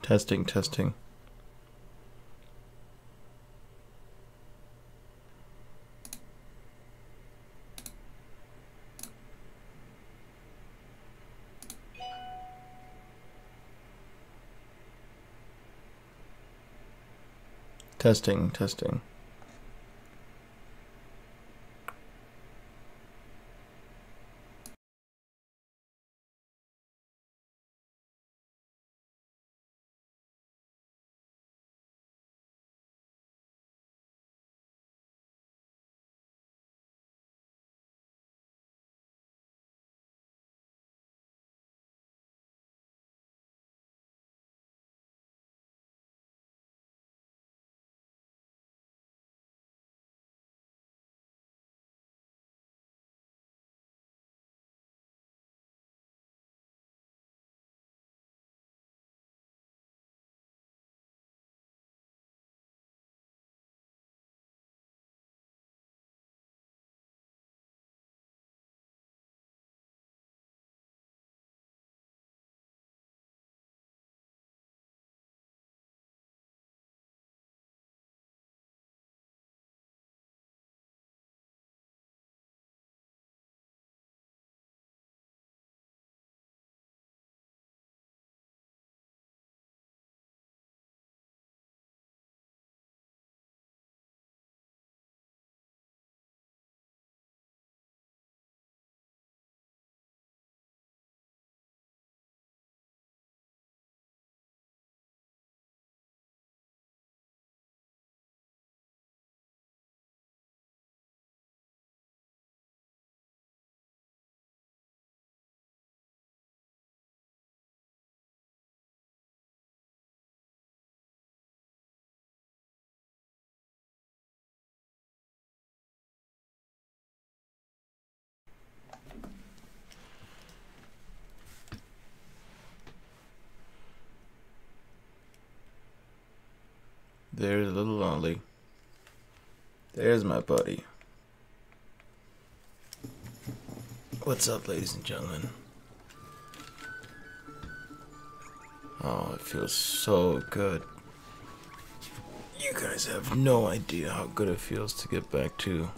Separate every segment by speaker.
Speaker 1: Testing, testing. Testing, testing. There's little Ollie. There's my buddy. What's up, ladies and gentlemen? Oh, it feels so good. You guys have no idea how good it feels to get back to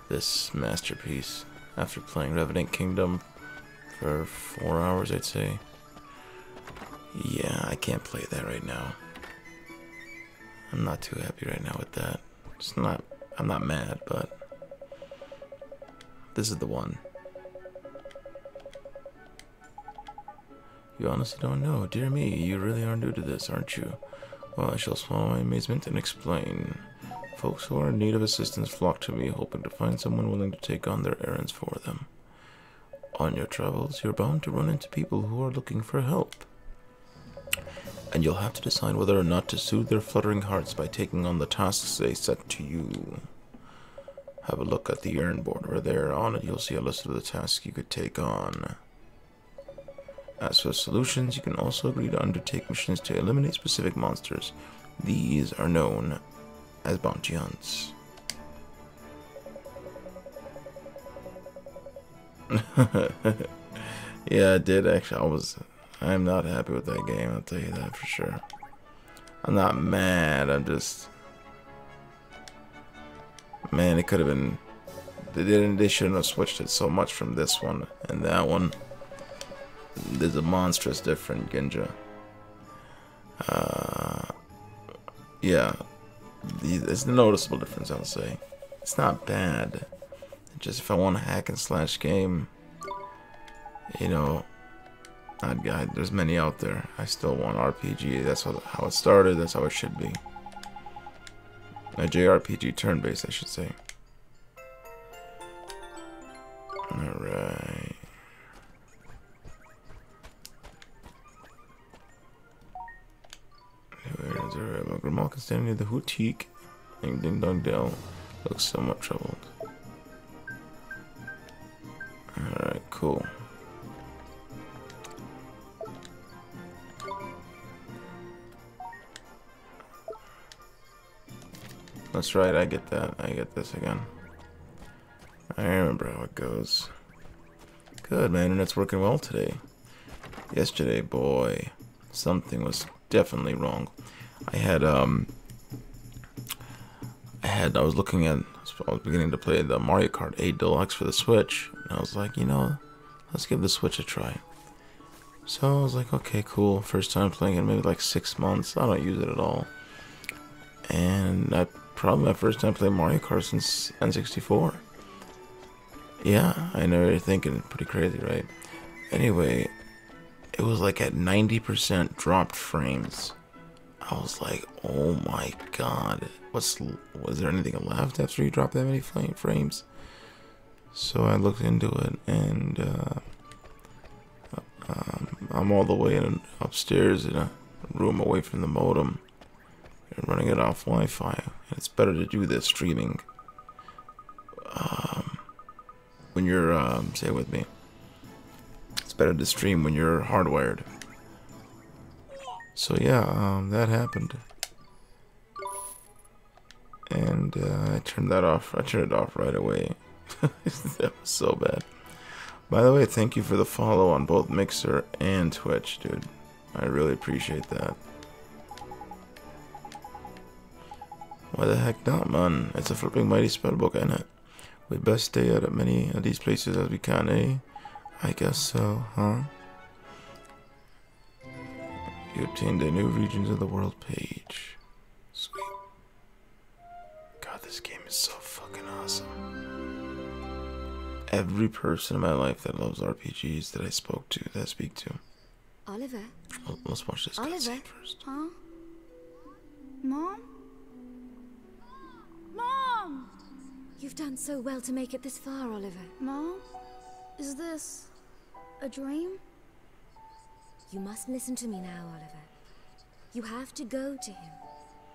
Speaker 1: this masterpiece after playing Revenant Kingdom for 4 hours, I'd say. Yeah, I can't play that right now. I'm not too happy right now with that. I'm not mad, but this is the one. You honestly don't know. Dear me, you really are new to this, aren't you? Well, I shall swallow my amazement and explain. Folks who are in need of assistance flock to me, hoping to find someone willing to take on their errands for them. On your travels, you're bound to run into people who are looking for help. And you'll have to decide whether or not to soothe their fluttering hearts by taking on the tasks they set to you. Have a look at the errand board. Where there on it, you'll see a list of the tasks you could take on. As for solutions, you can also agree to undertake missions to eliminate specific monsters. These are known as bounty hunts. Yeah, I did actually. I'm not happy with that game, I'll tell you that for sure. I'm not mad, I'm just... Man, it could have been... They shouldn't have switched it so much from this one and that one. There's a monstrous different Ginja. Yeah. It's a noticeable difference, I'll say. It's not bad. Just if I want a hack and slash game, you know... There's many out there. I still want RPG. That's how it started. That's how it should be. A JRPG turn-based, I should say. Alright. Where is there? Grimalkin standing near the boutique. Ding Dong Dell looks somewhat troubled. Alright, cool. That's right, I get that. I get this again. I remember how it goes. Good, my internet's working well today. Yesterday, boy, something was definitely wrong. I was looking at, I was beginning to play the Mario Kart 8 Deluxe for the Switch, and I was like, you know, let's give the Switch a try. So I was like, okay, cool. First time playing it, maybe like 6 months. I don't use it at all. And probably my first time playing Mario Kart since N64. Yeah, I know you're thinking, pretty crazy, right? Anyway, it was like at 90% dropped frames. I was like, oh my god, was there anything left after you dropped that many frames? So I looked into it, and I'm all the way upstairs in a room away from the modem and running it off Wi-Fi. And it's better to do this streaming when you're, say it with me, it's better to stream when you're hardwired. So yeah, that happened, and I turned that off. I turned it off right away. That was so bad. By the way, thank you for the follow on both Mixer and Twitch, dude. I really appreciate that. Why the heck not, man? It's a flipping mighty spellbook, ain't it? We best stay at as many of these places as we can, eh? I guess so, huh? You obtained a new Regions of the World page. Sweet. God, this game is so fucking awesome. Every person in my life that loves RPGs that I speak to.
Speaker 2: Oliver?
Speaker 1: Let's watch this cutscene first.
Speaker 2: Huh? Mom? Mom! You've done so well to make it this far, Oliver. Mom? Is this a dream? You must listen to me now, Oliver. You have to go to him,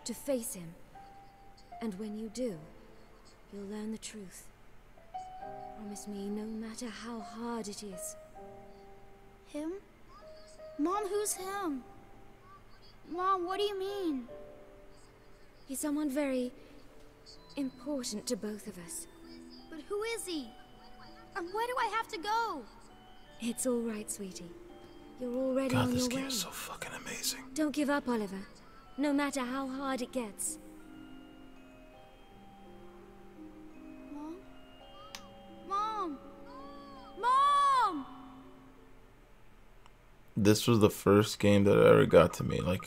Speaker 2: to face him. And when you do, you'll learn the truth. Promise me, no matter how hard it is. Him? Mom, who's him? Mom, what do you mean? He's someone very important to both of us. But who is he? And where do I have to go? It's all right, sweetie. You're already on your way.
Speaker 1: God, this game is so fucking amazing.
Speaker 2: Don't give up, Oliver. No matter how hard it gets. Mom? Mom! Mom!
Speaker 1: This was the first game that ever got to me, like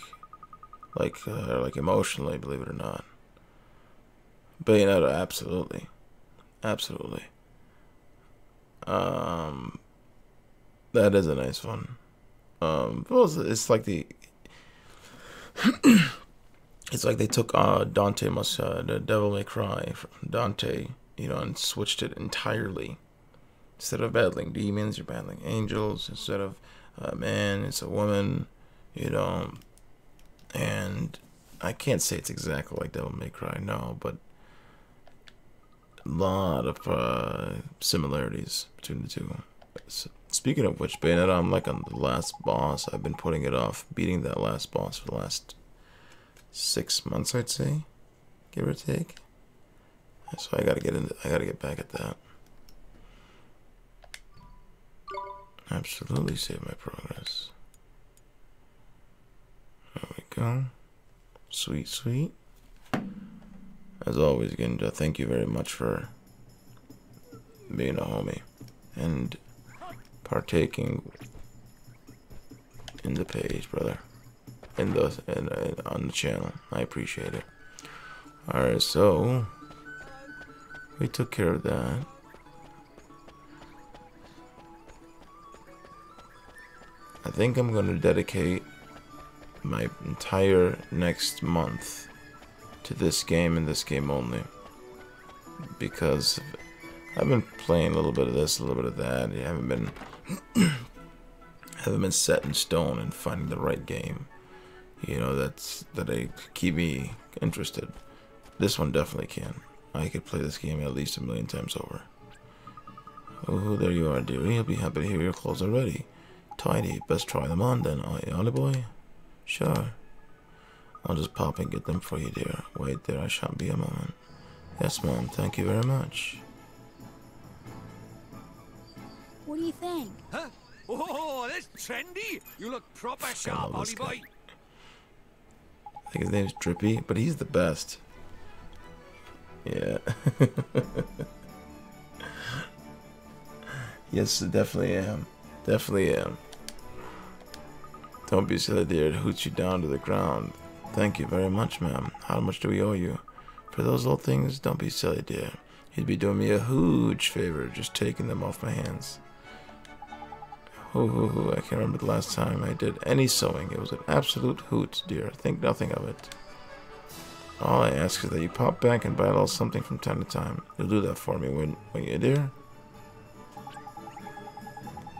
Speaker 1: emotionally, believe it or not. Bayonetta, absolutely. Absolutely. That is a nice one. Well, it's like the it's like they took Dante the Devil May Cry from Dante, you know, and switched it entirely. Instead of battling demons, you're battling angels. Instead of a man, it's a woman, you know. And I can't say it's exactly like Devil May Cry, no, but a lot of similarities between the two. Speaking of which, Bayonetta, I'm like on the last boss. I've been putting it off, beating that last boss for the last 6 months, I'd say, give or take. So I gotta get back at that. Absolutely save my progress. There we go. Sweet, sweet. As always, again, thank you very much for being a homie and partaking in the page, brother, on the channel. I appreciate it. Alright, so we took care of that. I think I'm going to dedicate my entire next month to this game and this game only, because I've been playing a little bit of this, a little bit of that. I haven't been set in stone and finding the right game, you know, that keep me interested. This one definitely can. I could play this game at least 1,000,000 times over. Oh, there you are, dearie. I'll be happy to hear your clothes are ready. Tidy. Best try them on then, Ollie boy. Sure. I'll just pop and get them for you, dear. Wait there, I shan't be a moment. Yes, Mom. Thank you very much.
Speaker 2: What do you think?
Speaker 3: Huh? Oh, that's trendy. You look proper sharp, Ollie boy.
Speaker 1: I think his name's Drippy, but he's the best. Yeah. Yes, definitely am. Definitely am. Don't be silly, dear. It hoots you down to the ground. Thank you very much, ma'am. How much do we owe you? For those little things, don't be silly, dear. You'd be doing me a huge favor just taking them off my hands. I can't remember the last time I did any sewing. It was an absolute hoot, dear. Think nothing of it. All I ask is that you pop back and buy a little something from time to time. You'll do that for me, won't you, dear?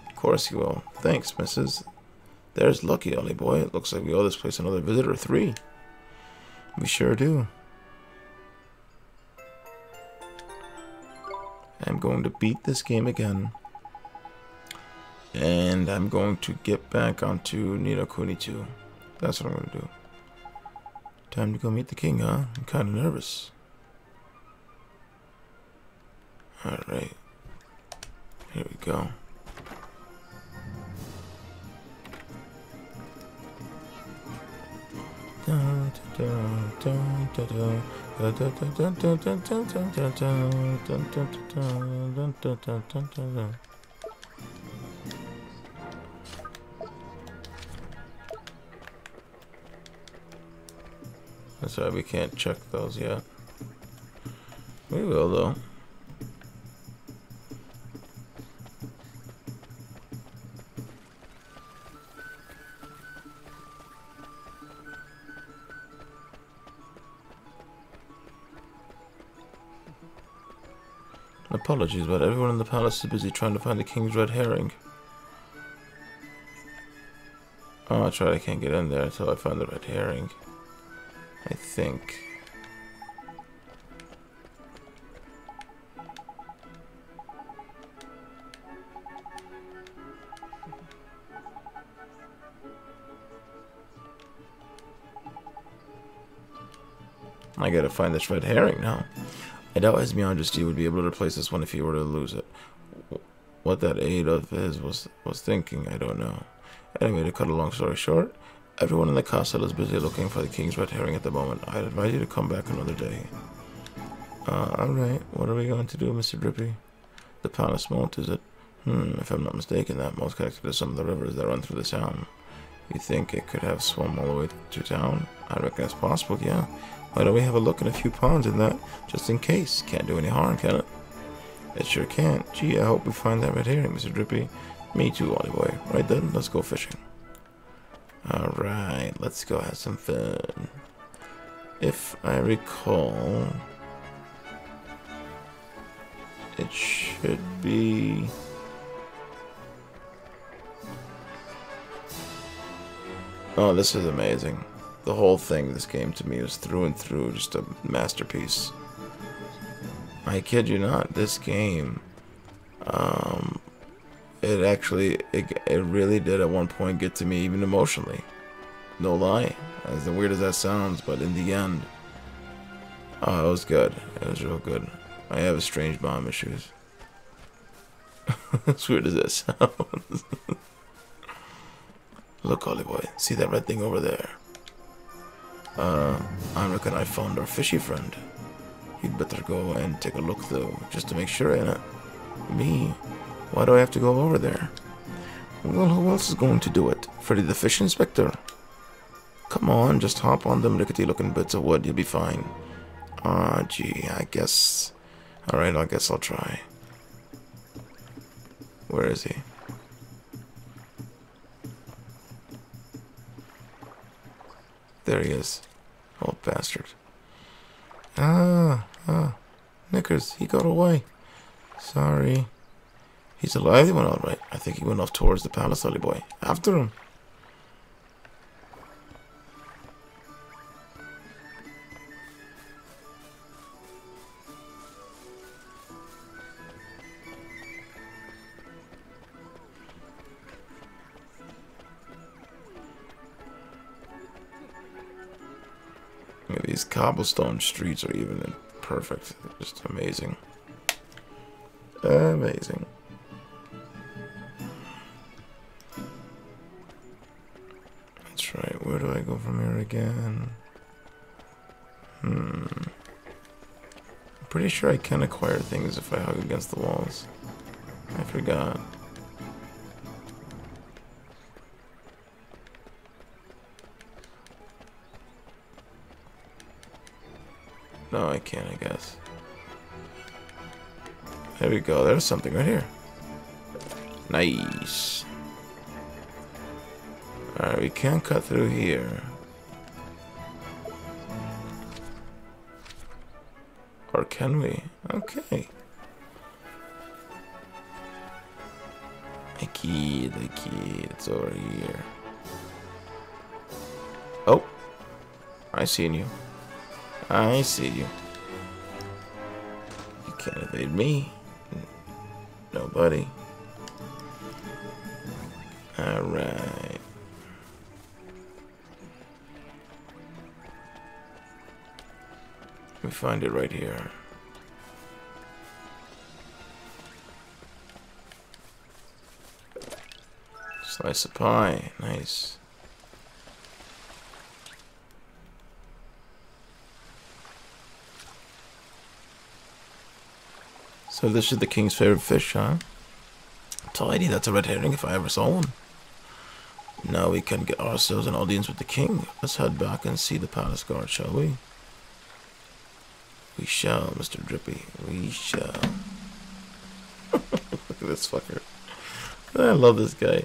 Speaker 1: Of course you will. Thanks, missus. There's lucky, Ollie boy. It looks like we owe this place another visit or 3. We sure do. I'm going to beat this game again. And I'm going to get back onto Ni no Kuni 2. That's what I'm going to do. Time to go meet the king, huh? I'm kind of nervous. Alright. Here we go. That's why we can't check those yet. We will, though. Apologies, but everyone in the palace is busy trying to find the king's red herring. Oh, that's right, I can't get in there until I find the red herring. I think. I gotta find this red herring now. I doubt His Majesty would be able to replace this one if he were to lose it. What that aide of his was thinking, I don't know. Anyway, to cut a long story short, everyone in the castle is busy looking for the king's red herring at the moment. I'd advise you to come back another day. Alright, what are we going to do, Mr. Drippy? The palace moat, is it? If I'm not mistaken, that moat's connected to some of the rivers that run through the town. You think it could have swum all the way to town? I reckon it's possible, yeah. Why don't we have a look in a few ponds in that, just in case? Can't do any harm, can it? It sure can't. Gee, I hope we find that red herring, Mr. Drippy. Me too, Ollie boy. Right then, let's go fishing. Alright, let's go have some fun. If I recall, it should be... Oh, this is amazing. The whole thing, this game to me is through and through just a masterpiece. I kid you not, this game, it really did at one point get to me even emotionally. No lie, as weird as that sounds, but in the end, it was good. It was real good. I have a strange mom issues. As weird as that sounds. Look, Ollie boy, see that red thing over there? I reckon I found our fishy friend. You'd better go and take a look, though, just to make sure, ain't Me? Why do I have to go over there? Well, who else is going to do it? Freddy the Fish Inspector? Come on, just hop on them rickety-looking bits of wood, you'll be fine. Gee, I guess... Alright, I guess I'll try. Where is he? There he is. Old bastard. Knickers, he got away. Sorry. He's alive, he went alright. I think he went off towards the palace, Ollie boy. After him. These cobblestone streets are even perfect. Just amazing. Amazing. That's right. Where do I go from here again? I'm pretty sure I can acquire things if I hug against the walls. I forgot. No, I can't, I guess. There we go. There's something right here. Nice. Alright, we can't cut through here. Or can we? Okay. The key, it's over here. Oh. I seen you. I see you. You can't evade me. Nobody. Alright. We find it right here. Slice of pie. Nice. So this is the king's favorite fish, huh? Tidy, that's a red herring if I ever saw one. Now we can get ourselves an audience with the king. Let's head back and see the palace guard, shall we? We shall, Mr. Drippy. We shall. Look at this fucker. I love this guy.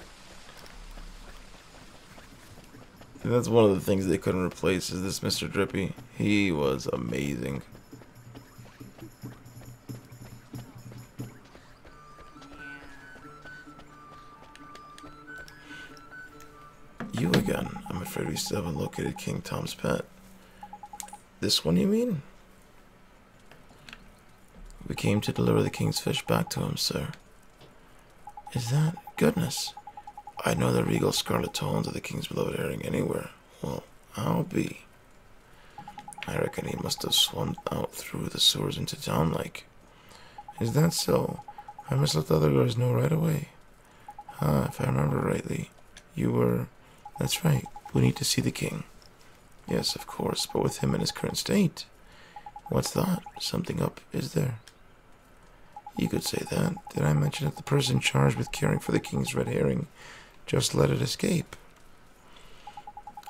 Speaker 1: And that's one of the things they couldn't replace is this Mr. Drippy. He was amazing. You again. I'm afraid we still haven't located King Tom's pet. This one, you mean? We came to deliver the king's fish back to him, sir. Is that? Goodness. I'd know the regal scarlet tones of the king's beloved herring anywhere. Well, I'll be. I reckon he must have swum out through the sewers into town like. Is that so? I must let the other girls know right away. If I remember rightly, you were... That's right, we need to see the king. Yes, of course, but with him in his current state. What's that? Something up, is there? You could say that. Did I mention that the person charged with caring for the king's red herring just let it escape?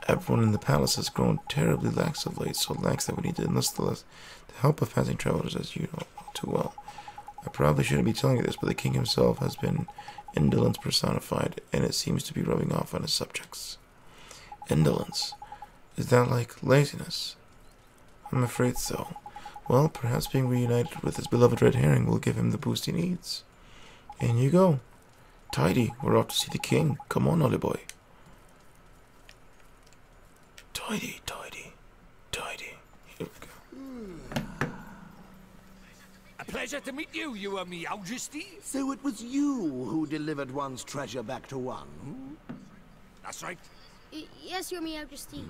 Speaker 1: Everyone in the palace has grown terribly lax of late, so lax that we need to enlist the help of passing travelers, as you know too well. I probably shouldn't be telling you this, but the king himself has been indolence personified, and it seems to be rubbing off on his subjects. Indolence? Is that like laziness? I'm afraid so. Well, perhaps being reunited with his beloved red herring will give him the boost he needs. In you go. Tidy, we're off to see the king. Come on, Ollie boy. Tidy, tidy, tidy. Here we go.
Speaker 3: A pleasure to meet you, Your Majesty.
Speaker 4: So it was you who delivered one's treasure back to one? Hmm?
Speaker 3: That's right.
Speaker 5: Yes, Your Majesty.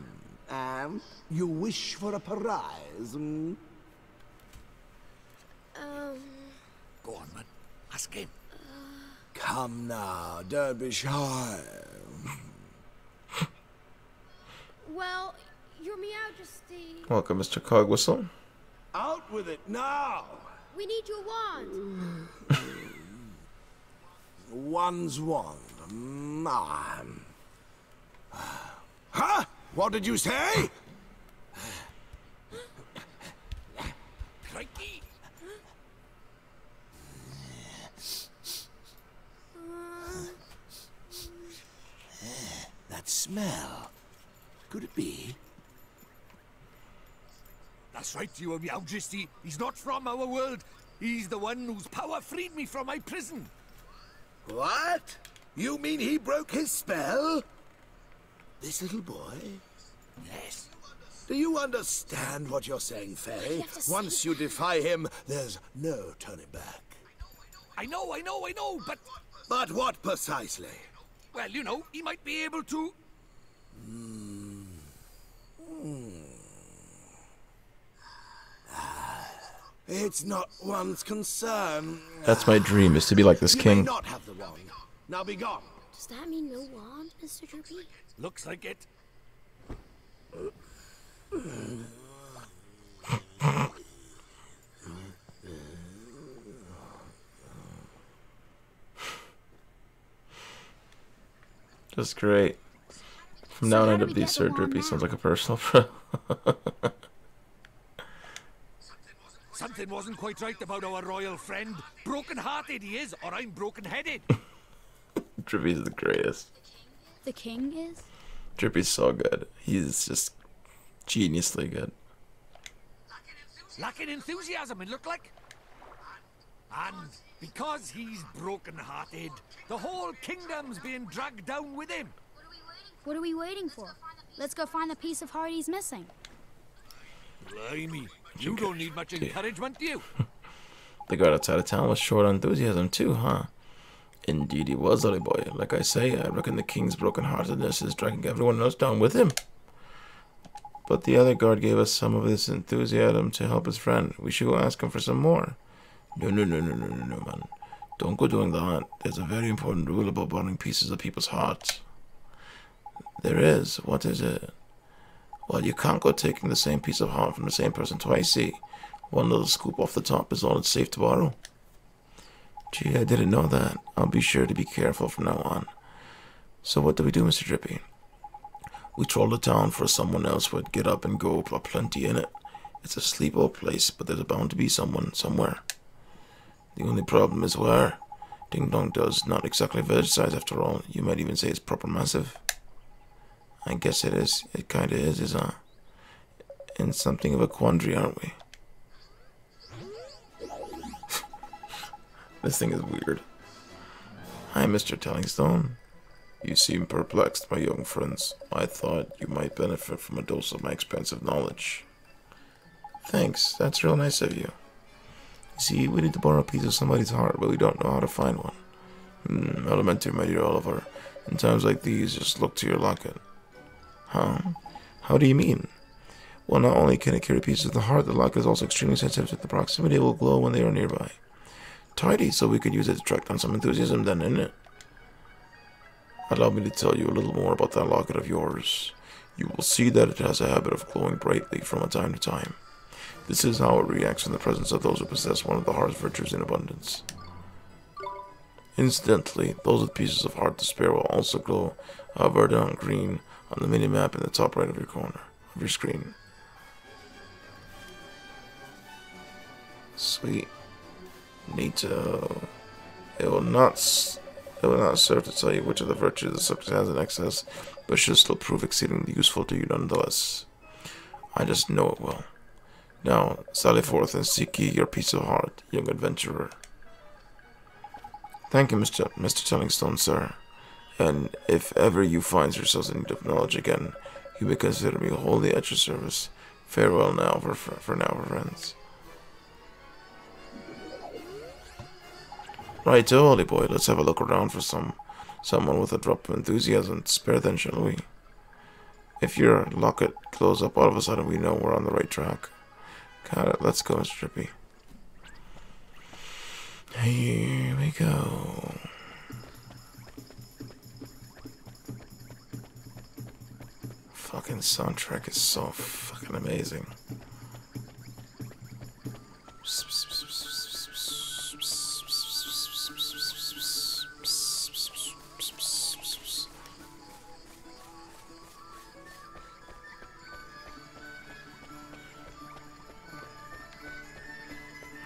Speaker 4: And you wish for a prize? Hmm?
Speaker 3: Go on, man. Ask him.
Speaker 4: Come now, don't be shy.
Speaker 5: Well, Your Majesty...
Speaker 1: Welcome, Mr. Cogwhistle.
Speaker 4: Out with it now!
Speaker 5: We need your wand.
Speaker 4: One's wand. Huh? What did you say?
Speaker 3: Crikey.
Speaker 4: That smell. Could it be?
Speaker 3: That's right, Your Majesty. He's not from our world. He's the one whose power freed me from my prison.
Speaker 4: What? You mean he broke his spell? This little boy?
Speaker 3: Yes.
Speaker 4: Do you understand what you're saying, Fairy?
Speaker 5: have to
Speaker 4: Once
Speaker 5: see.
Speaker 4: you defy him, there's no turning back.
Speaker 3: I know, but...
Speaker 4: But what precisely?
Speaker 3: Well, you know, he might be able to...
Speaker 4: It's not one's concern.
Speaker 1: That's my dream, is to be like this
Speaker 4: You may
Speaker 1: king.
Speaker 4: not have the wand. Now be gone.
Speaker 5: Does that mean no wand, Mr. Drippy?
Speaker 3: Looks like it.
Speaker 1: Just great. From
Speaker 5: So
Speaker 1: now on,
Speaker 5: how
Speaker 1: I'd
Speaker 5: do we
Speaker 1: be
Speaker 5: get the
Speaker 1: Sir
Speaker 5: wand
Speaker 1: Drippy.
Speaker 5: now?
Speaker 1: Sounds like a personal friend.
Speaker 3: Something wasn't quite right about our royal friend. Broken-hearted he is, or I'm broken-headed.
Speaker 1: Drippy's the greatest.
Speaker 5: The king is?
Speaker 1: Drippy's so good. He's just geniusly good.
Speaker 3: Lacking enthusiasm, it looked like. And because he's broken-hearted, the whole kingdom's being dragged down with him.
Speaker 5: What are we waiting for? Let's go find the piece of heart he's missing.
Speaker 3: Blimey, you don't need much encouragement, do you?
Speaker 1: The guard outside of town was short on enthusiasm too, huh? Indeed he was, Ollie boy. Like I say, I reckon the king's broken-heartedness is dragging everyone else down with him. But the other guard gave us some of this enthusiasm to help his friend. We should go ask him for some more. No, man. Don't go doing that. There's a very important rule about burning pieces of people's hearts. There is. What is it? Well, you can't go taking the same piece of heart from the same person twice, see? One little scoop off the top is all it's safe to borrow. Gee, I didn't know that. I'll be sure to be careful from now on. So what do we do, Mr. Drippy? We troll the town for someone else would get up and go plenty in it. It's a sleep old place, but there's bound to be someone somewhere. The only problem is where. Ding Dong does not exactly village size after all. You might even say it's proper massive. I guess it is. It kinda is, huh? In something of a quandary, aren't we? This thing is weird. Hi, Mr. Tellingstone. You seem perplexed, my young friends. I thought you might benefit from a dose of my expensive knowledge. Thanks, that's real nice of you. You see, we need to borrow a piece of somebody's heart, but we don't know how to find one. Elementary, my dear Oliver. In times like these, just look to your locket. Huh? How do you mean? Well, not only can it carry pieces of the heart, the locket is also extremely sensitive to the proximity. It will glow when they are nearby. Tidy, so we could use it to track down some enthusiasm then, isn't it? Allow me to tell you a little more about that locket of yours. You will see that it has a habit of glowing brightly from time to time. This is how it reacts in the presence of those who possess one of the heart's virtues in abundance. Incidentally, those with pieces of heart to spare will also glow a verdant green on the mini-map in the top right of your corner of your screen. Sweet. Neato. It will not serve to tell you which of the virtues the subject has in excess, but should still prove exceedingly useful to you nonetheless. I just know it will. Now, sally forth and seek ye your piece of heart, young adventurer. Thank you, Mr. Tellingstone, sir. And if ever you find yourselves in need of knowledge again, you may consider me wholly at your service. Farewell now, for now, friends. Right, Ollie boy, let's have a look around for someone with a drop of enthusiasm to spare then, shall we? If your locket glows up all of a sudden, we know we're on the right track. Got it, let's go, Mr. Drippy. Here we go. Fucking soundtrack is so fucking amazing.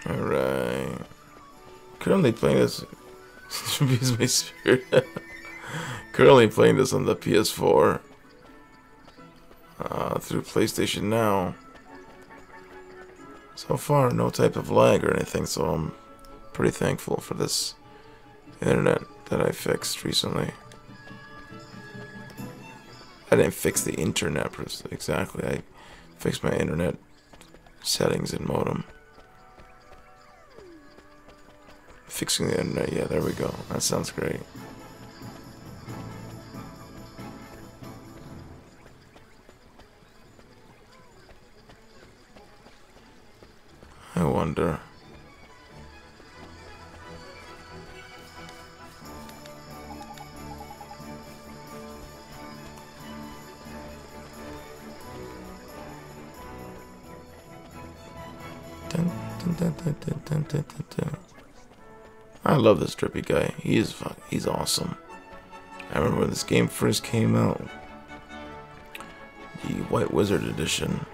Speaker 1: Alright. Currently playing this. Abuse my spirit. Currently playing this on the PS4. Through PlayStation Now. So far, no type of lag or anything, so I'm pretty thankful for this internet that I fixed recently. I didn't fix the internet exactly. I fixed my internet settings and modem. Fixing the internet, yeah, there we go. That sounds great. I wonder. Dun, dun, dun, dun, dun, dun, dun, dun. I love this Drippy guy. He's awesome. I remember when this game first came out. The White Wizard edition.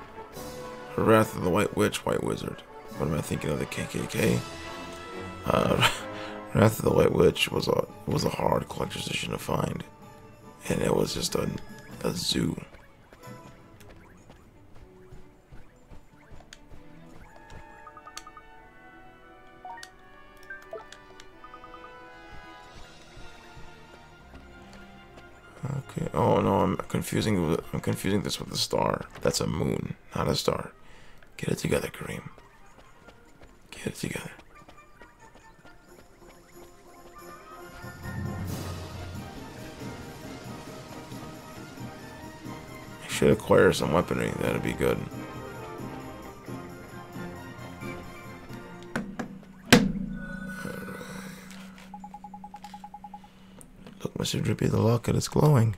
Speaker 1: Wrath of the White Witch, White Wizard. What am I thinking of? The KKK? Wrath of the White Witch was a hard collector's edition to find. And it was just a zoo. Okay. Oh no, I'm confusing this with a star. That's a moon, not a star. Get it together, Kareem. Get it together. I should acquire some weaponry. That'd be good. Look, Mr. Drippy, the locket is glowing.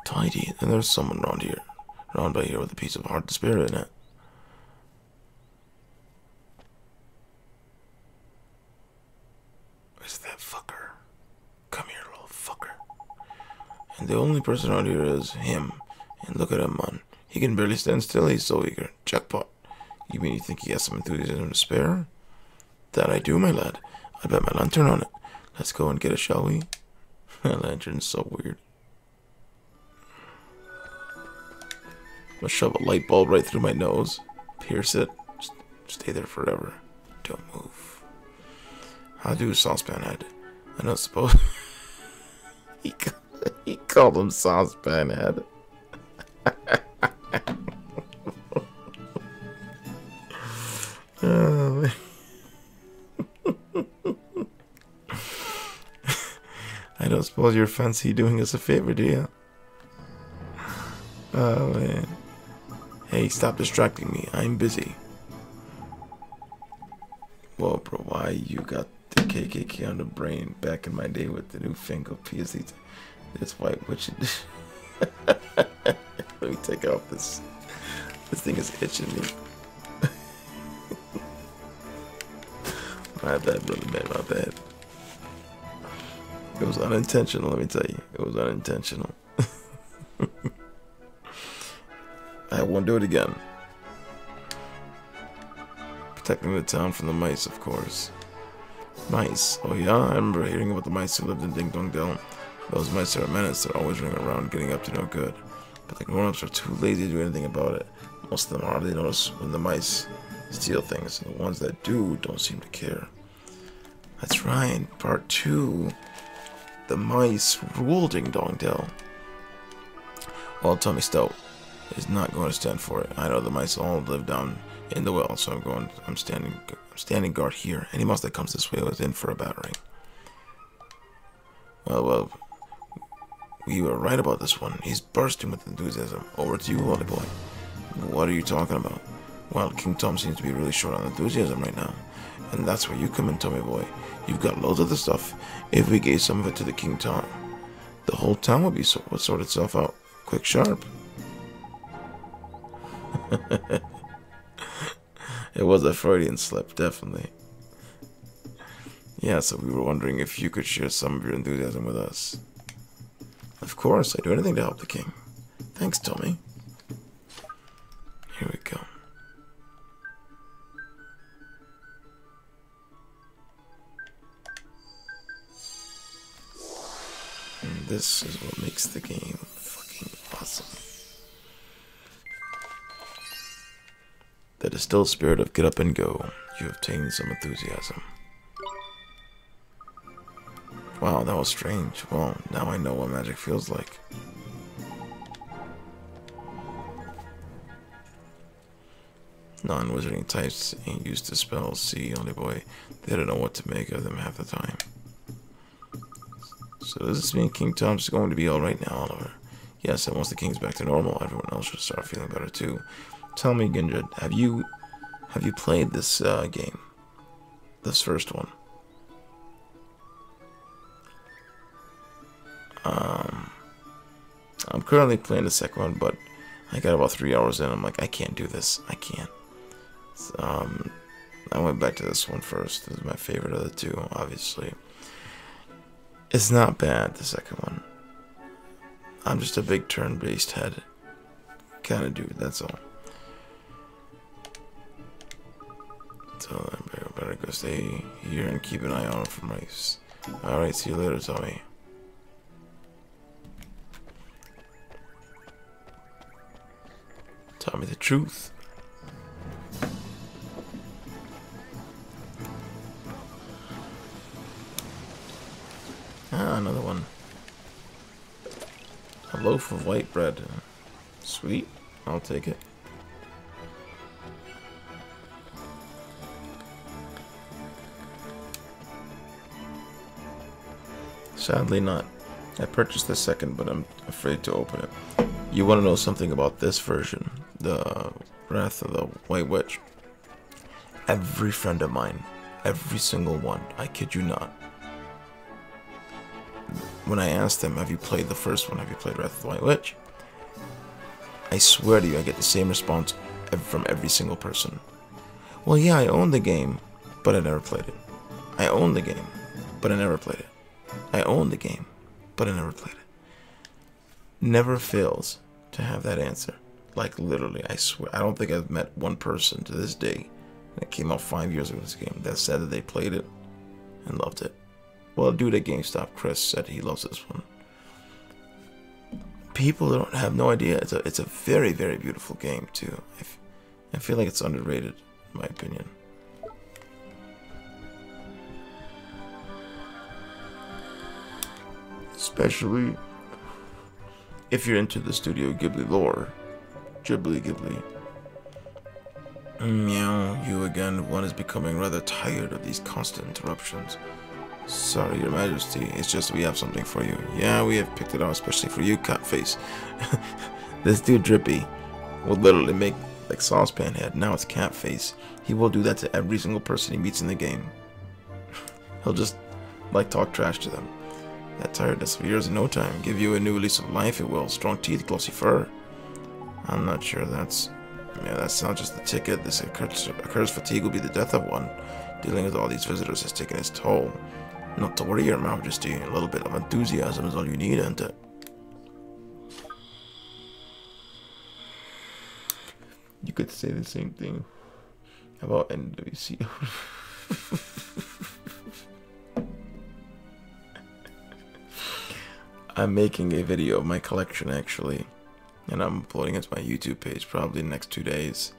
Speaker 1: Tidy. And there's someone around by here with a piece of heart despair in it. Where's that fucker? Come here, little fucker. And the only person around here is him. And look at him, man. He can barely stand still. He's so eager. Jackpot. You mean you think he has some enthusiasm to spare? That I do, my lad. I bet my lantern on it. Let's go and get it, shall we? My lantern's so weird. I'm gonna shove a light bulb right through my nose. Pierce it. Just stay there forever. Don't move. How do, Saucepan Head? I don't suppose... he called him Saucepan Head. Oh, man. I don't suppose you're fancy doing us a favor, do you? Oh, man. Hey, stop distracting me. I'm busy. Whoa, bro, why you got the KKK on the brain back in my day with the newfangled PSD? This White Witch. Let me take off this. This thing is itching me. My bad, brother, man, my bad. It was unintentional, let me tell you. It was unintentional. I won't do it again. Protecting the town from the mice, of course. Mice. Oh yeah, I remember hearing about the mice who lived in Ding Dong Dell. Those mice are a menace. They're always running around getting up to no good. But the grown-ups are too lazy to do anything about it. Most of them hardly notice when the mice steal things, and the ones that do don't seem to care. That's right. Part 2. The mice rule Ding Dong Dell. Well, Tommy Stout is not going to stand for it. I know the mice all live down in the well, so I'm standing guard here. Any mouse that comes this way is in for a battering. Well, we were right about this one. He's bursting with enthusiasm. Over to you, Lolly Boy. What are you talking about? Well, King Tom seems to be really short on enthusiasm right now. And that's where you come in, Tommy Boy. You've got loads of the stuff. If we gave some of it to the King Tom, the whole town would sort itself out. Quick, sharp. It was a Freudian slip, definitely. Yeah, so we were wondering if you could share some of your enthusiasm with us. Of course, I'd do anything to help the king. Thanks, Tommy. Here we go. And this is what makes the game fucking awesome. The distilled spirit of get up and go. You have obtained some enthusiasm. Wow, that was strange. Well, now I know what magic feels like. Non-wizarding types ain't used to spells. See, only boy, they don't know what to make of them half the time. So does this mean King Tom's going to be alright now, Oliver? Yes, and once the king's back to normal, everyone else should start feeling better too. Tell me, Gindred, have you played this game? This first one? I'm currently playing the second one, but I got about 3 hours in. I'm like, I can't do this. I can't. So, I went back to this one first. This is my favorite of the two, obviously. It's not bad, the second one. I'm just a big turn-based head kind of dude, that's all. So I better go stay here and keep an eye out for mice. Alright, see you later, Tommy. Tell me the truth. Ah, another one. A loaf of white bread. Sweet. I'll take it. Sadly not. I purchased the second, but I'm afraid to open it. You want to know something about this version? The Wrath of the White Witch? Every friend of mine, every single one, I kid you not, when I asked them, have you played the first one? Have you played Wrath of the White Witch? I swear to you, I get the same response from every single person. Well, yeah, I own the game, but I never played it. I own the game, but I never played it. I own the game, but I never played it. Never fails to have that answer. Like, literally, I swear, I don't think I've met one person to this day that came out 5 years ago this game that said that they played it and loved it. Well, a dude at GameStop, Chris, said he loves this one. People don't have no idea. It's a very, very beautiful game, too. I feel like it's underrated, in my opinion. Especially if you're into the Studio Ghibli lore. Ghibli. Meow, you again. One is becoming rather tired of these constant interruptions. Sorry, Your Majesty. It's just we have something for you. Yeah, we have picked it out especially for you, Catface. This dude, Drippy, will literally make like Saucepan Head. Now it's Catface. He will do that to every single person he meets in the game. He'll just like talk trash to them. That tiredness of yours in no time. Give you a new lease of life, it will. Strong teeth, glossy fur. I'm not sure that's... Yeah, that's not just the ticket. This occurs fatigue will be the death of one. Dealing with all these visitors has taken its toll. Not to worry, Your Majesty. A little bit of enthusiasm is all you need, isn't it? You could say the same thing about NWC. I'm making a video of my collection, actually, and I'm uploading it to my YouTube page probably in the next 2 days.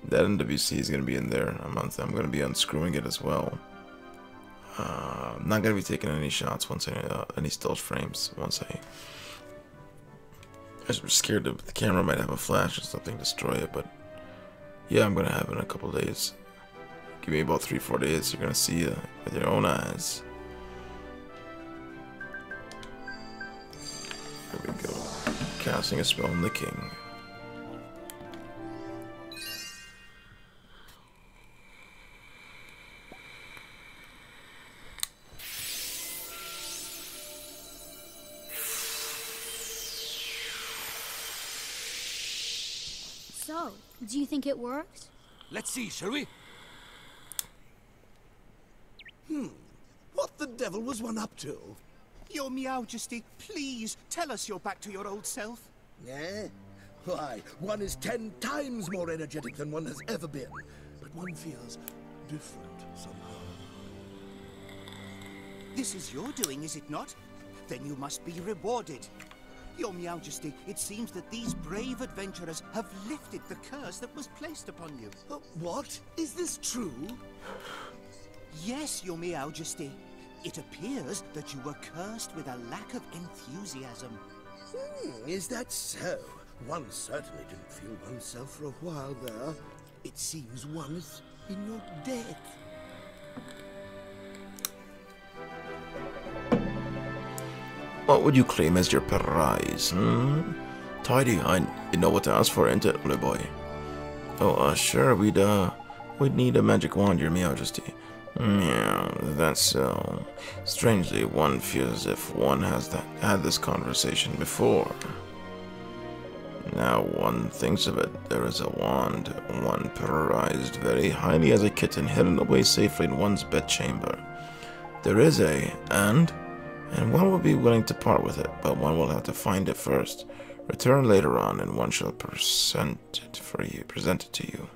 Speaker 1: That NWC is going to be in there. I'm going to be unscrewing it as well. I'm not going to be taking any shots once any still frames once I was scared that the camera might have a flash or something destroy it, but yeah, I'm going to have it in a couple days. Give me about 3-4 days, you're going to see it with your own eyes. There we go. Casting a spell on the king.
Speaker 5: So, do you think it worked?
Speaker 3: Let's see, shall we?
Speaker 4: What the devil was one up to?
Speaker 6: Your Majesty, please tell us you're back to your old self.
Speaker 4: Eh? Why, one is 10 times more energetic than one has ever been. But one feels different somehow.
Speaker 6: This is your doing, is it not? Then you must be rewarded. Your Majesty, it seems that these brave adventurers have lifted the curse that was placed upon you.
Speaker 4: What? Is this true?
Speaker 6: Yes, Your Majesty. It appears that you were cursed with a lack of enthusiasm.
Speaker 4: Is that so? One certainly didn't feel oneself for a while there. It seems one is in your debt.
Speaker 1: What would you claim as your prize, Tidy, I know what to ask for, ain't it, little boy? Oh, sure, we'd need a magic wand, Your Majesty. Yeah, that's so. Strangely, one feels as if one has had this conversation before. Now one thinks of it, there is a wand, one prized very highly as a kitten hidden away safely in one's bedchamber. There is and and one will be willing to part with it, but one will have to find it first. Return later on, and one shall present it to you.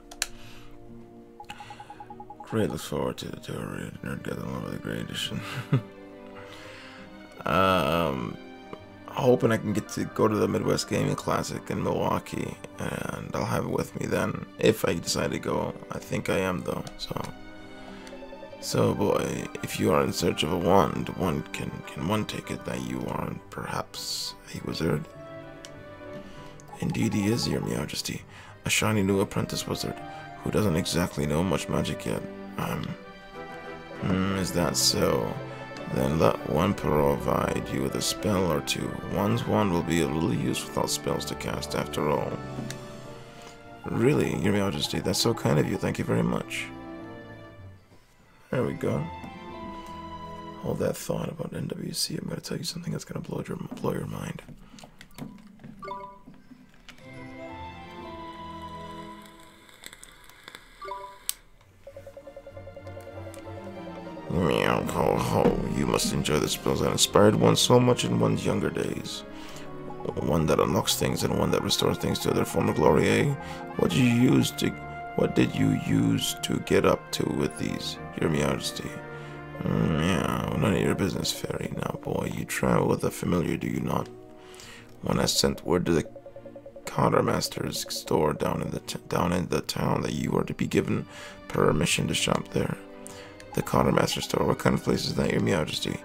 Speaker 1: Great, looks forward to the tour. Nerd gathering with a great edition. Hoping I can get to go to the Midwest Gaming Classic in Milwaukee, and I'll have it with me then if I decide to go. I think I am though. So boy, if you are in search of a wand, can one take it that you are perhaps a wizard? Indeed he is, your Majesty, a shiny new apprentice wizard who doesn't exactly know much magic yet. Is that so? Then let one provide you with a spell or two. One's wand will be of little use without spells to cast after all. Really, your Majesty, that's so kind of you. Thank you very much. There we go. Hold that thought about NWC. I'm going to tell you something that's going to blow your mind. Meow, ho, ho. You must enjoy the spells that inspired one so much in one's younger days. One that unlocks things and one that restores things to their former glory, eh? What did you use to get up to with these, your Majesty? Meow, none of your business, fairy. Now, boy, you travel with a familiar, do you not? One has sent word to the Countermaster's store down in the town that you are to be given permission to shop there. The Countermaster store. What kind of place is that, your Majesty?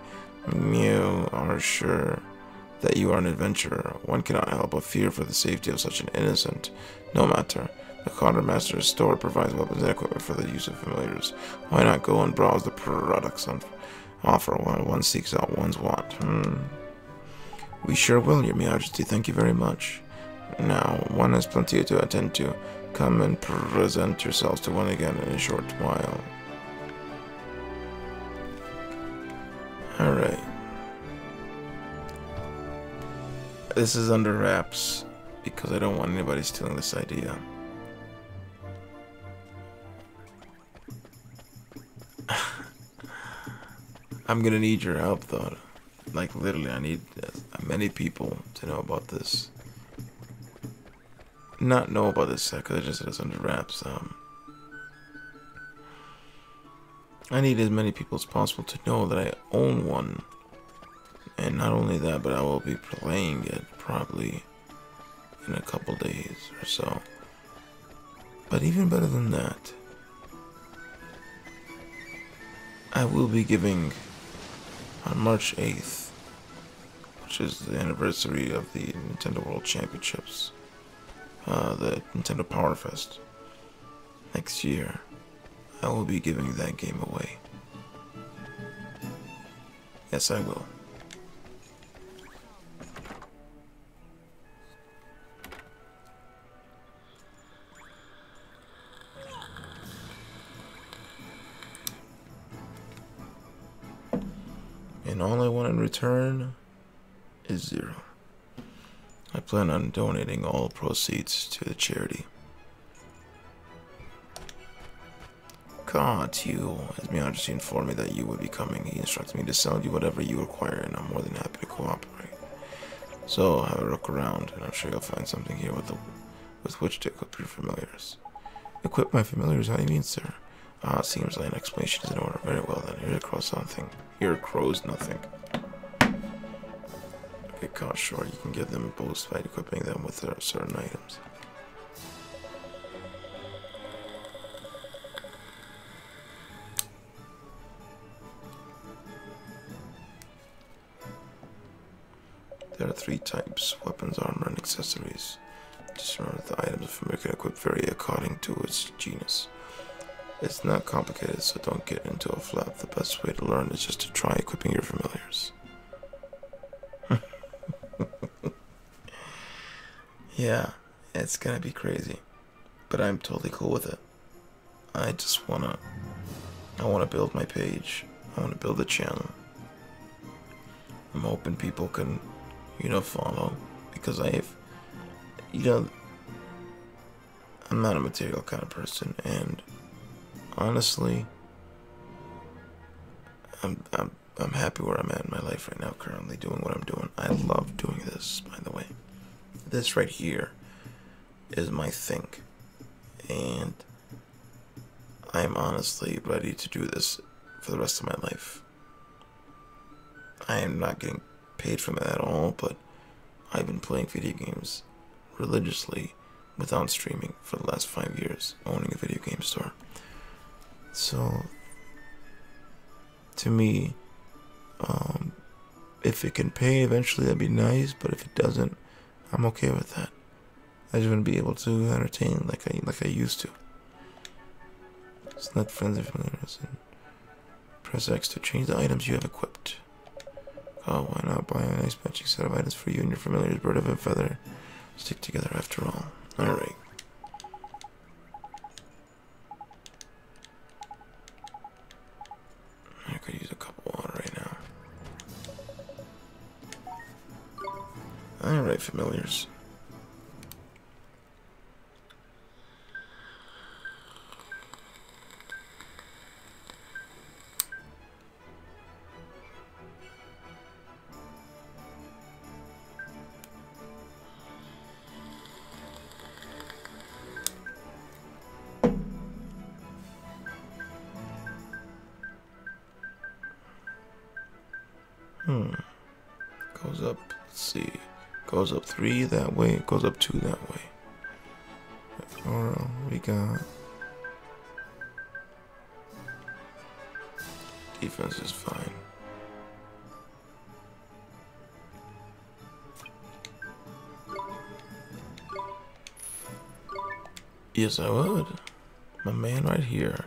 Speaker 1: You are sure that you are an adventurer. One cannot help but fear for the safety of such an innocent. No matter. The Countermaster's store provides weapons and equipment for the use of familiars. Why not go and browse the products on offer while one seeks out one's want? We sure will, your Majesty. Thank you very much. Now, one has plenty to attend to. Come and present yourselves to one again in a short while. Alright. This is under wraps because I don't want anybody stealing this idea. I'm gonna need your help though. Like literally, I need many people to know about this. Not know about this because I just said it's under wraps. I need as many people as possible to know that I own one. And not only that, but I will be playing it probably in a couple days or so. But even better than that, I will be giving on March 8th, which is the anniversary of the Nintendo World Championships, the Nintendo Power Fest next year. I will be giving that game away. Yes, I will. And all I want in return is 0. I plan on donating all proceeds to the charity. God, you, as Majesty informed me that you would be coming. He instructed me to sell you whatever you require, and I'm more than happy to cooperate. So have a look around, and I'm sure you'll find something here with which to equip your familiars. Equip my familiars? How do you mean, sir? Ah, seems like an explanation is in order. Very well then. Here crows something. Here crows nothing. Okay, God, sure, you can give them a boost by equipping them with certain items. There are 3 types: weapons, armor, and accessories. Just remember that the items of familiar can equip vary according to its genus. It's not complicated, so don't get into a flap. The best way to learn is just to try equipping your familiars. Yeah, it's gonna be crazy, but I'm totally cool with it. I wanna build my page. I wanna build a channel. I'm hoping people can, follow, because I'm not a material kind of person, and honestly, I'm I'm happy where I'm at in my life right now, currently doing what I'm doing. I love doing this, by the way. This right here is my thing. And I'm honestly ready to do this for the rest of my life. I am not getting paid from it at all, but I've been playing video games religiously without streaming for the last 5 years, owning a video game store. So, to me, if it can pay eventually, that'd be nice. But if it doesn't, I'm okay with that. I just want to be able to entertain like I used to. Select friends and familiars and press X to change the items you have equipped. Oh, why not buy a nice matching set of items for you and your familiars? Bird of a feather stick together after all. Alright. I could use a cup of water right now. Alright, familiars. Goes up, let's see. Goes up 3 that way, goes up 2 that way. Alright, we got defense is fine. Yes, I would. My man right here.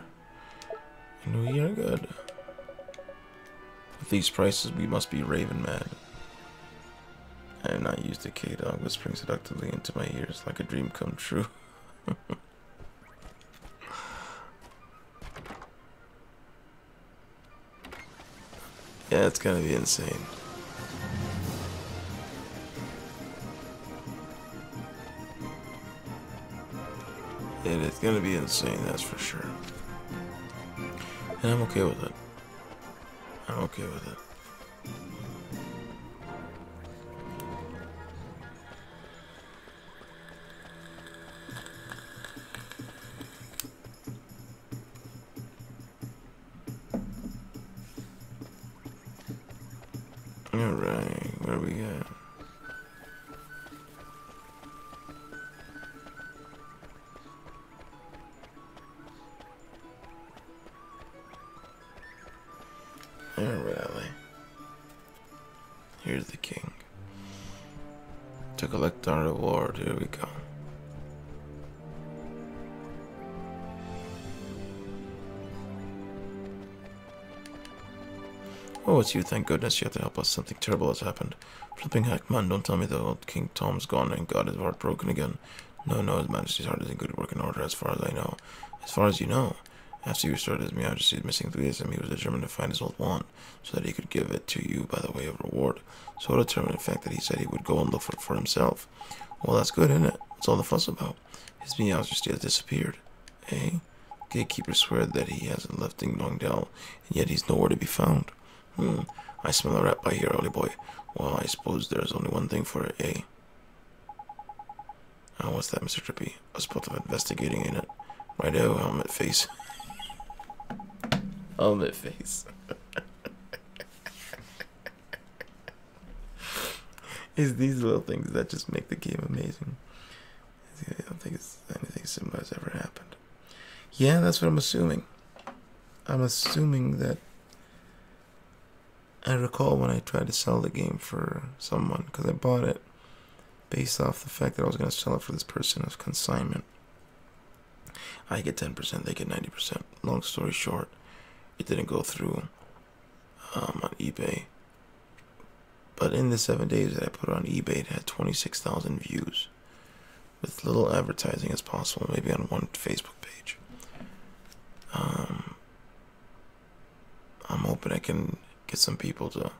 Speaker 1: And we are good. With these prices, we must be raving mad. I have not used a K-Dog whispering seductively into my ears like a dream come true. Yeah, it's gonna be insane. It is gonna be insane, that's for sure. And I'm okay with it. I'm okay with it. Alright, where we at? Alright, here's the king. To collect our reward, here we go. Oh, it's you, thank goodness you have to help us. Something terrible has happened. Flipping heck, man, don't tell me the old King Tom's gone and got his heart broken again. No, His Majesty's heart is in good working order as far as I know. As far as you know. After you restored His Majesty's missing Theism, he was determined to find his old wand, so that he could give it to you by the way of reward. So determined, in fact, that he said he would go and look for it for himself. Well, that's good, isn't it? What's all the fuss about? His Majesty has disappeared. Eh? Gatekeepers swear that he hasn't left Ding Dong Dell, and yet he's nowhere to be found. I smell a rat by here, early boy. Well, I suppose there's only one thing for it, eh? Oh, what's that, Mr. Trippy? A spot of investigating, ain't it? Righto, helmet face. Helmet face. It's these little things that just make the game amazing. I don't think it's anything similar has ever happened. Yeah, that's what I'm assuming. I'm assuming that I recall when I tried to sell the game for someone, because I bought it based off the fact that I was going to sell it for this person as consignment. I get 10%, they get 90%. Long story short, it didn't go through on eBay. But in the 7 days that I put it on eBay, it had 26,000 views. With little advertising as possible, maybe on one Facebook page. I'm hoping I can get some people to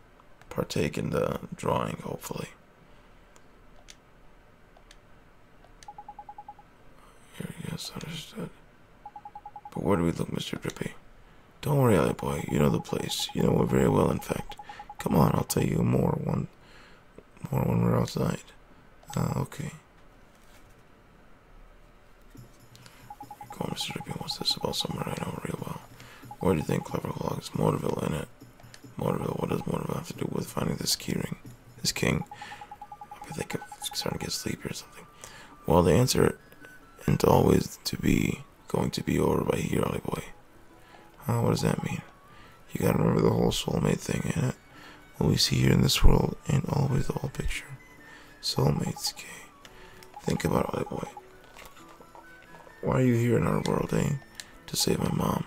Speaker 1: partake in the drawing, hopefully. Yes, understood. But where do we look, Mr. Drippy? Don't worry, Ollie boy. You know the place. You know it very well, in fact. Come on, I'll tell you more when we're outside. Okay. Go on, Mr. Dripping. What's this about somewhere I know real well? Where do you think Clever Clog is? Motorville, in it. Motorville, what does Motorville have to do with finding this king? I think I'm starting to get sleepy or something. Well, the answer isn't always going to be over by here, Ollie boy. What does that mean? You gotta remember the whole soulmate thing, ain't it? What we see here in this world ain't always the whole picture. Soulmates, okay? Think about it, Ollie boy. Why are you here in our world, eh? To save my mom.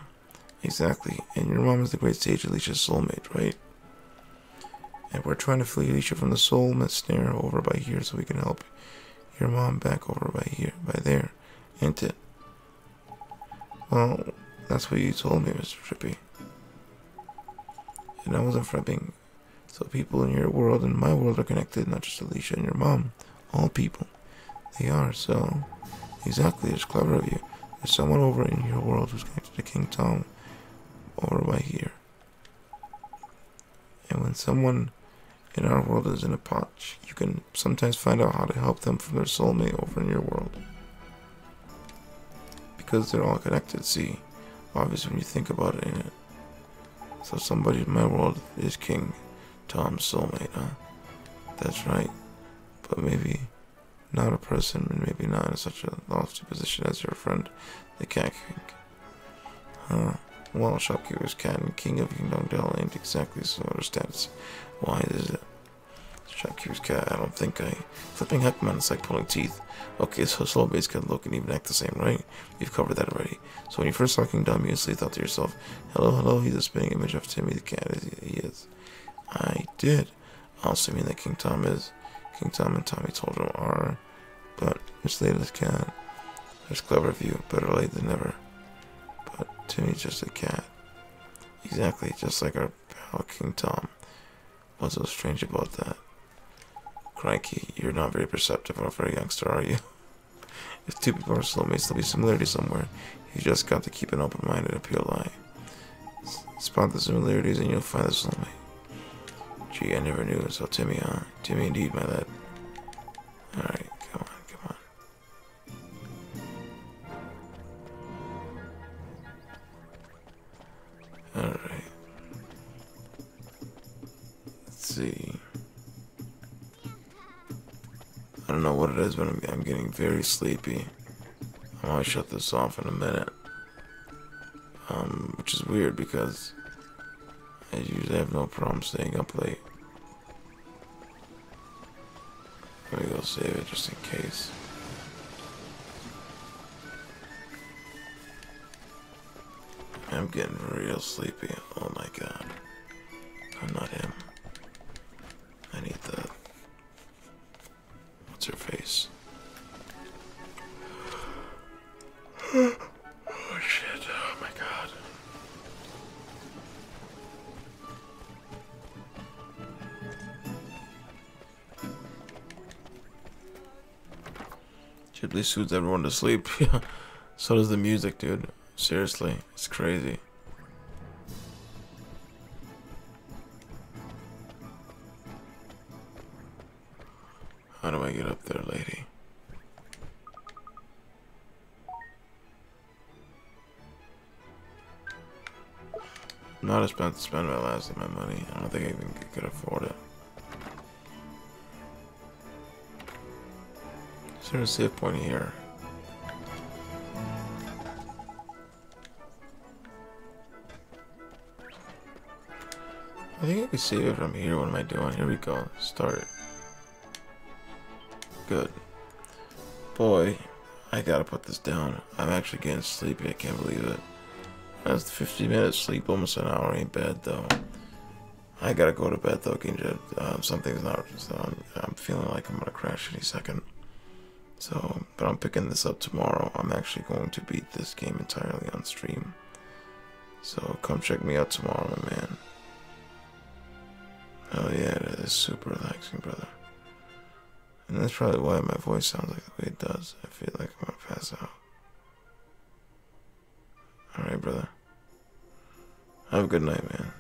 Speaker 1: Exactly. And your mom is the great sage Alicia's soulmate, right? And we're trying to flee Alicia from the soulmate snare over by here so we can help your mom back over by there, ain't it? Well, that's what you told me, Mr. Trippy. And I wasn't frapping. So people in your world and my world are connected, not just Alicia and your mom. All people. They are, so... Exactly, it's clever of you. There's someone over in your world who's connected to King Tom over by here. And when someone in our world is in a potch, you can sometimes find out how to help them from their soulmate over in your world. Because they're all connected, see? Obviously when you think about it, ain't it? So somebody in my world is King Tom's soulmate, huh? That's right. But maybe not a person, and maybe not in such a lofty position as your friend, the Cat King. Huh? Well, Shopkeeper's Cat and King of Kingdom Dell ain't exactly similar status. Why is it? Shopkeeper's Cat, I don't think Flipping heck, man, it's like pulling teeth. Okay, so soulmates can look and even act the same, right? We've covered that already. So when you first saw King Dom, you instantly thought to yourself, hello, he's a spinning image of Timmy the Cat. He is. I did. Also mean that King Tom and Tommy told him are, but mislaid as cat. That's clever of you, better late than never. But Timmy's just a cat. Exactly, just like our pal King Tom. What's so strange about that? Crikey, you're not very perceptive of a youngster, are you? If two people are soulmates, there'll be similarity somewhere. You just got to keep an open mind and a pure eye. Spot the similarities and you'll find the soulmate. Gee, I never knew. So Timmy, huh? Timmy indeed, my lad. Alright, come on. Alright. Let's see. I don't know what it is, but I'm getting very sleepy. I might shut this off in a minute. Which is weird because I usually have no problem staying up late. Let me go save it just in case. I'm getting real sleepy. Oh my god. I'm not him. I need the... What's her face? Oh shit. Oh my god. Ghibli soothes everyone to sleep. So does the music, dude. Seriously, it's crazy. How do I get up there, lady? I'm not about to spend my last of my money. I don't think I even could afford it. Is there a save point here? I think I can save it from here. What am I doing? Here we go. Start. Good. Boy, I gotta put this down. I'm actually getting sleepy. I can't believe it. That's 50 minutes sleep, almost an hour. Ain't bad though. I gotta go to bed though, Ginja. Something's not. So I'm feeling like I'm gonna crash any second. So, but I'm picking this up tomorrow. I'm actually going to beat this game entirely on stream. So come check me out tomorrow, my man. Oh yeah, it is super relaxing, brother. And that's probably why my voice sounds like the way it does. I feel like I'm gonna pass out. Alright, brother. Have a good night, man.